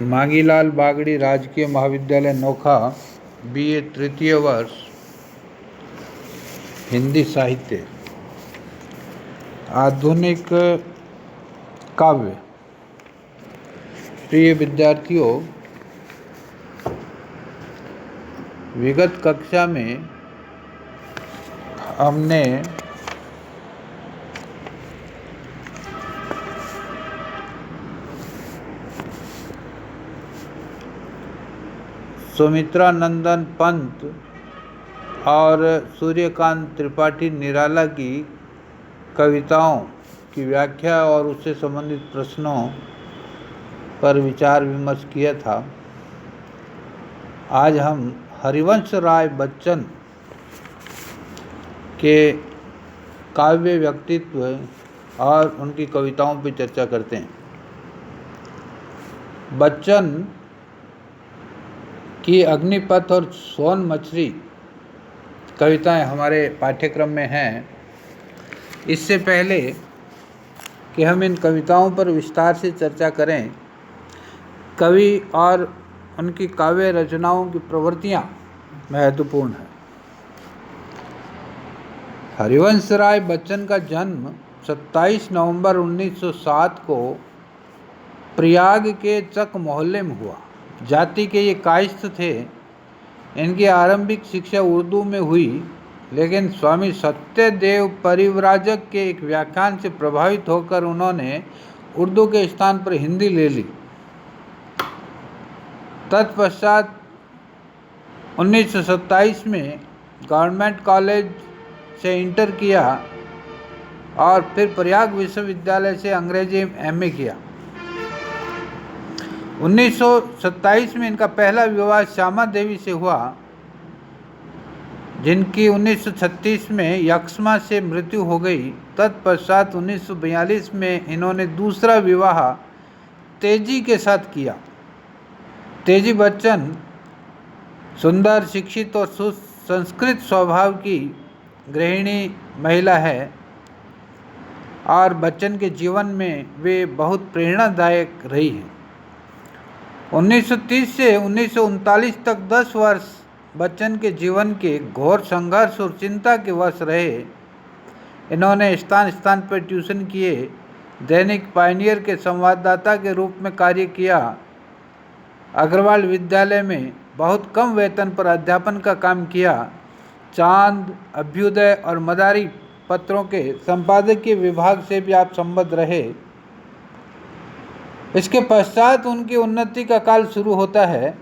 मांगीलाल बागड़ी राजकीय महाविद्यालय नोखा, BA तृतीय वर्ष, हिंदी साहित्य। आधुनिक काव्य। प्रिय विद्यार्थियों, विगत कक्षा में हमने सुमित्रानंदन पंत और सूर्यकांत त्रिपाठी निराला की कविताओं की व्याख्या और उससे संबंधित प्रश्नों पर विचार विमर्श किया था। आज हम हरिवंश राय बच्चन के काव्य व्यक्तित्व और उनकी कविताओं पर चर्चा करते हैं। बच्चन की अग्निपथ और सोन मछली कविताएं हमारे पाठ्यक्रम में हैं। इससे पहले कि हम इन कविताओं पर विस्तार से चर्चा करें, कवि और उनकी काव्य रचनाओं की प्रवृत्तियां महत्वपूर्ण हैं। हरिवंश राय बच्चन का जन्म 27 नवंबर 1907 को प्रयाग के चक मोहल्ले में हुआ। जाति के ये कायस्थ थे। इनकी आरंभिक शिक्षा उर्दू में हुई, लेकिन स्वामी सत्यदेव परिव्राजक के एक व्याख्यान से प्रभावित होकर उन्होंने उर्दू के स्थान पर हिंदी ले ली। तत्पश्चात 1927 में गवर्नमेंट कॉलेज से इंटर किया और फिर प्रयाग विश्वविद्यालय से अंग्रेजी MA किया। 1927 में इनका पहला विवाह श्यामा देवी से हुआ, जिनकी 1936 में यक्ष्मा से मृत्यु हो गई। तत्पश्चात 1942 में इन्होंने दूसरा विवाह तेजी के साथ किया। तेजी बच्चन सुंदर, शिक्षित और सुसंस्कृत स्वभाव की गृहिणी महिला है और बच्चन के जीवन में वे बहुत प्रेरणादायक रही हैं। 1930 से 1939 तक 10 वर्ष बच्चन के जीवन के घोर संघर्ष और चिंता के वश रहे। इन्होंने स्थान स्थान पर ट्यूशन किए, दैनिक पायनियर के संवाददाता के रूप में कार्य किया, अग्रवाल विद्यालय में बहुत कम वेतन पर अध्यापन का काम किया, चांद, अभ्युदय और मदारी पत्रों के संपादकीय विभाग से भी आप संबद्ध रहे। इसके पश्चात उनकी उन्नति का काल शुरू होता है।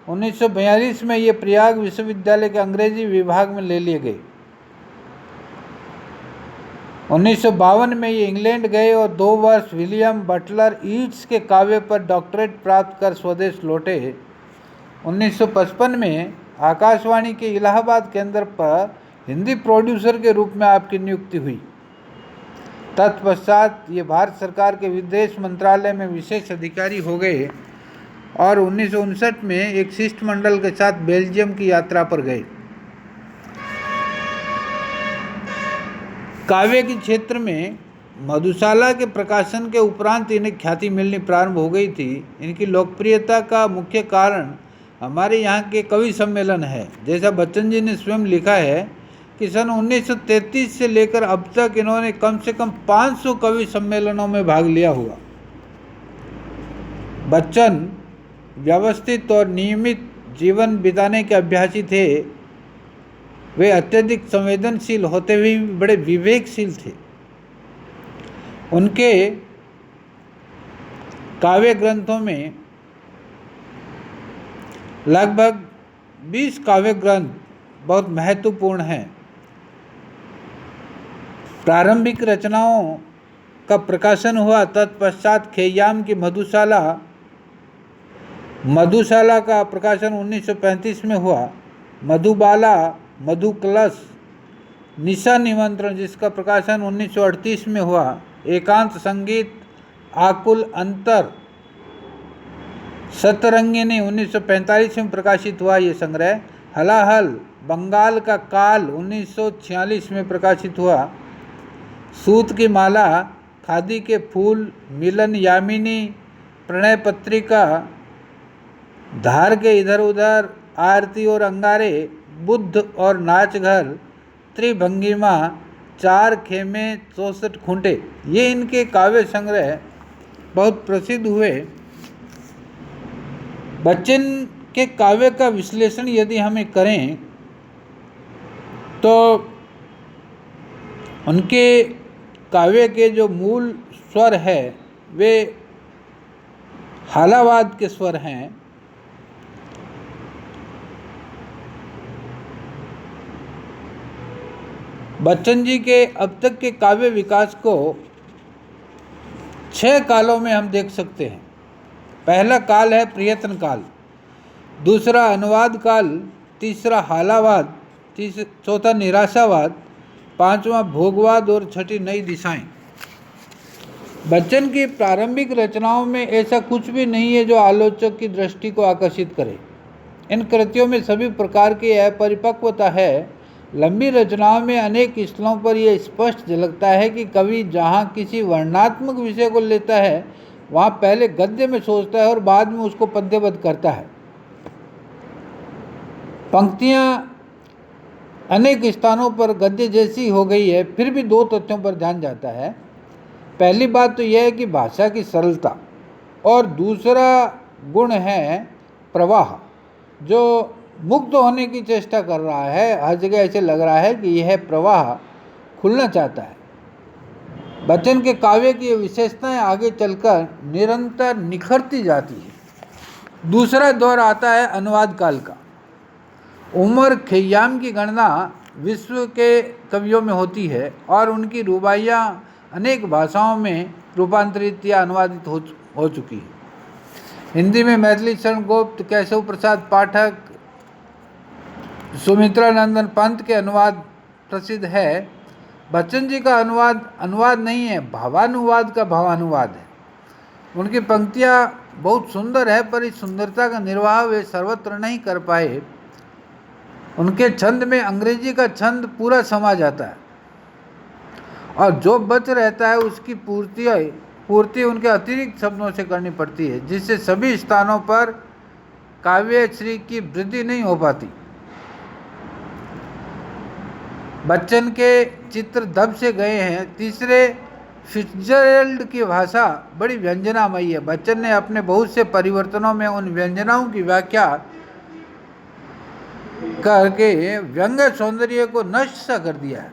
1942 में ये प्रयाग विश्वविद्यालय के अंग्रेजी विभाग में ले लिए गए। 1952 में ये इंग्लैंड गए और 2 वर्ष विलियम बटलर ईट्स के काव्य पर डॉक्टरेट प्राप्त कर स्वदेश लौटे। 1955 में आकाशवाणी के इलाहाबाद केंद्र पर हिंदी प्रोड्यूसर के रूप में आपकी नियुक्ति हुई। तत्पश्चात ये भारत सरकार के विदेश मंत्रालय में विशेष अधिकारी हो गए और 1959 में एक शिष्टमंडल के साथ बेल्जियम की यात्रा पर गए। काव्य के क्षेत्र में मधुशाला के प्रकाशन के उपरांत इन्हें ख्याति मिलनी प्रारंभ हो गई थी। इनकी लोकप्रियता का मुख्य कारण हमारे यहाँ के कवि सम्मेलन है। जैसा बच्चन जी ने स्वयं लिखा है कि सन 1933 से लेकर अब तक इन्होंने कम से कम 500 कवि सम्मेलनों में भाग लिया हुआ। बच्चन व्यवस्थित और नियमित जीवन बिताने के अभ्यासी थे। वे अत्यधिक संवेदनशील होते हुए भी बड़े विवेकशील थे। उनके काव्य ग्रंथों में लगभग 20 काव्य ग्रंथ बहुत महत्वपूर्ण हैं। प्रारंभिक रचनाओं का प्रकाशन हुआ। तत्पश्चात खेयाम की मधुशाला का प्रकाशन 1935 में हुआ। मधुबाला, मधुकलश, निशा निमंत्रण जिसका प्रकाशन 1938 में हुआ। एकांत संगीत, आकुल अंतर, सतरंगिनी 1945 में प्रकाशित हुआ ये संग्रह। हलाहल, बंगाल का काल 1946 में प्रकाशित हुआ। सूत की माला, खादी के फूल, मिलन यामिनी, प्रणय पत्रिका धार के इधर उधर आरती और अंगारे, बुद्ध और नाच घर, त्रिभंगिमा, चार खेमे 64 खूंटे, ये इनके काव्य संग्रह बहुत प्रसिद्ध हुए। बच्चन के काव्य का विश्लेषण यदि हमें करें तो उनके काव्य के जो मूल स्वर है वे हालावाद के स्वर हैं। बच्चन जी के अब तक के काव्य विकास को 6 कालों में हम देख सकते हैं। पहला काल है प्रयत्न काल, दूसरा अनुवाद काल, तीसरा हालावाद, चौथा निराशावाद, पांचवा भोगवाद और छठी नई दिशाएं। बच्चन की प्रारंभिक रचनाओं में ऐसा कुछ भी नहीं है जो आलोचक की दृष्टि को आकर्षित करे। इन कृतियों में सभी प्रकार की अपरिपक्वता है। लंबी रचनाओं में अनेक स्थलों पर यह स्पष्ट झलकता है कि कवि जहाँ किसी वर्णनात्मक विषय को लेता है वहाँ पहले गद्य में सोचता है और बाद में उसको पद्यबद्ध करता है। पंक्तियाँ अनेक स्थानों पर गद्य जैसी हो गई है, फिर भी 2 तथ्यों पर ध्यान जाता है। पहली बात तो यह है कि भाषा की सरलता, और दूसरा गुण है प्रवाह, जो मुक्त होने की चेष्टा कर रहा है। हर जगह ऐसे लग रहा है कि यह प्रवाह खुलना चाहता है। बच्चन के काव्य की विशेषताएं आगे चलकर निरंतर निखरती जाती है। दूसरा दौर आता है अनुवाद काल का। उमर खय्याम की गणना विश्व के कवियों में होती है और उनकी रुबाइयाँ अनेक भाषाओं में रूपांतरित या अनुवादित हो चुकी है। हिंदी में मैथिली शरण गुप्त, केशव प्रसाद पाठक, सुमित्रा नंदन पंत के अनुवाद प्रसिद्ध है। बच्चन जी का अनुवाद नहीं है, भावानुवाद का भावानुवाद है। उनकी पंक्तियाँ बहुत सुंदर है, पर इस सुंदरता का निर्वाह वे सर्वत्र नहीं कर पाए। उनके छंद में अंग्रेजी का छंद पूरा समा जाता है और जो बच रहता है उसकी पूर्ति उनके अतिरिक्त शब्दों से करनी पड़ती है, जिससे सभी स्थानों पर काव्य श्री की वृद्धि नहीं हो पाती। बच्चन के चित्र दब से गए हैं। तीसरे, फिट्जरल्ड की भाषा बड़ी व्यंजनामयी है। बच्चन ने अपने बहुत से परिवर्तनों में उन व्यंजनाओं की व्याख्या करके व्यंग सौंदर्य को नष्ट सा कर दिया है।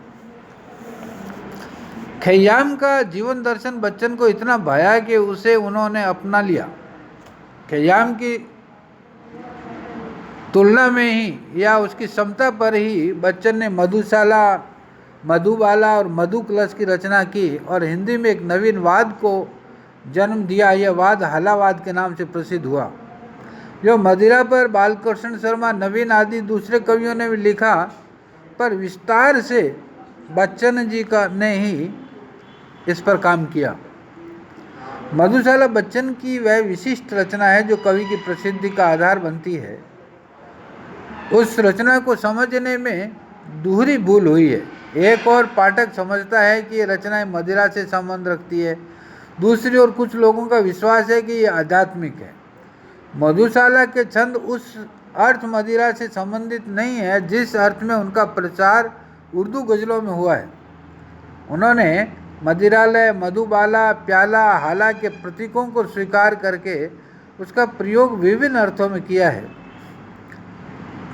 खय्याम का जीवन दर्शन बच्चन को इतना भाया कि उसे उन्होंने अपना लिया। खय्याम की तुलना में ही या उसकी क्षमता पर ही बच्चन ने मधुशाला, मधुबाला और मधु कलश की रचना की और हिंदी में एक नवीन वाद को जन्म दिया। यह वाद हालावाद के नाम से प्रसिद्ध हुआ, जो मदिरा पर बालकृष्ण शर्मा, नवीन आदि दूसरे कवियों ने भी लिखा, पर विस्तार से बच्चन जी ने ही इस पर काम किया। मधुशाला बच्चन की वह विशिष्ट रचना है जो कवि की प्रसिद्धि का आधार बनती है। उस रचना को समझने में दोहरी भूल हुई है। एक और पाठक समझता है कि ये रचना मदिरा से संबंध रखती है, दूसरी ओर कुछ लोगों का विश्वास है कि ये आध्यात्मिक है। मधुशाला के छंद उस अर्थ मदिरा से संबंधित नहीं है जिस अर्थ में उनका प्रचार उर्दू गज़लों में हुआ है। उन्होंने मदिरालय, मधुबाला, प्याला, हाला के प्रतीकों को स्वीकार करके उसका प्रयोग विभिन्न अर्थों में किया है।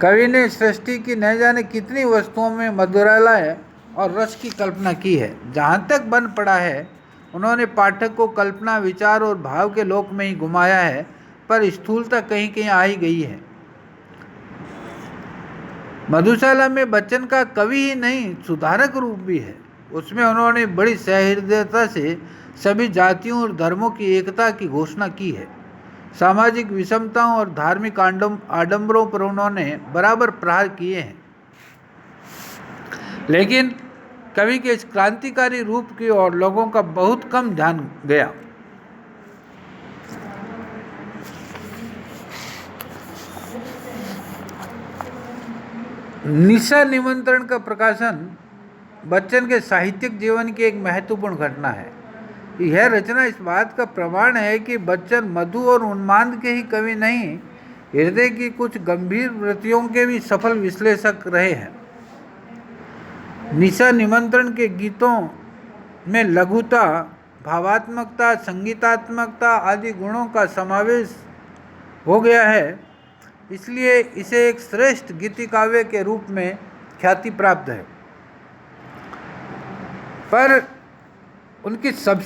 कवि ने सृष्टि की न जाने कितनी वस्तुओं में मधुरालय और रस की कल्पना की है। जहाँ तक बन पड़ा है, उन्होंने पाठक को कल्पना, विचार और भाव के लोक में ही घुमाया है, पर स्थूलता कहीं कहीं आ ही गई है। मधुशाला में बच्चन का कवि ही नहीं, सुधारक रूप भी है। उसमें उन्होंने बड़ी सहृदयता से सभी जातियों और धर्मों की एकता की घोषणा की है। सामाजिक विषमताओं और धार्मिक आडंबरों पर उन्होंने बराबर प्रहार किए हैं। लेकिन कवि के इस क्रांतिकारी रूप की ओर लोगों का बहुत कम ध्यान गया। निशा निमंत्रण का प्रकाशन बच्चन के साहित्यिक जीवन की एक महत्वपूर्ण घटना है। यह रचना इस बात का प्रमाण है कि बच्चन मधु और उन्माद के ही कवि नहीं, हृदय की कुछ गंभीर वृत्तियों के भी सफल विश्लेषक रहे हैं। निशा निमंत्रण के गीतों में लघुता, भावात्मकता, संगीतात्मकता आदि गुणों का समावेश हो गया है, इसलिए इसे एक श्रेष्ठ गीतिकाव्य के रूप में ख्याति प्राप्त है। पर उनकी सब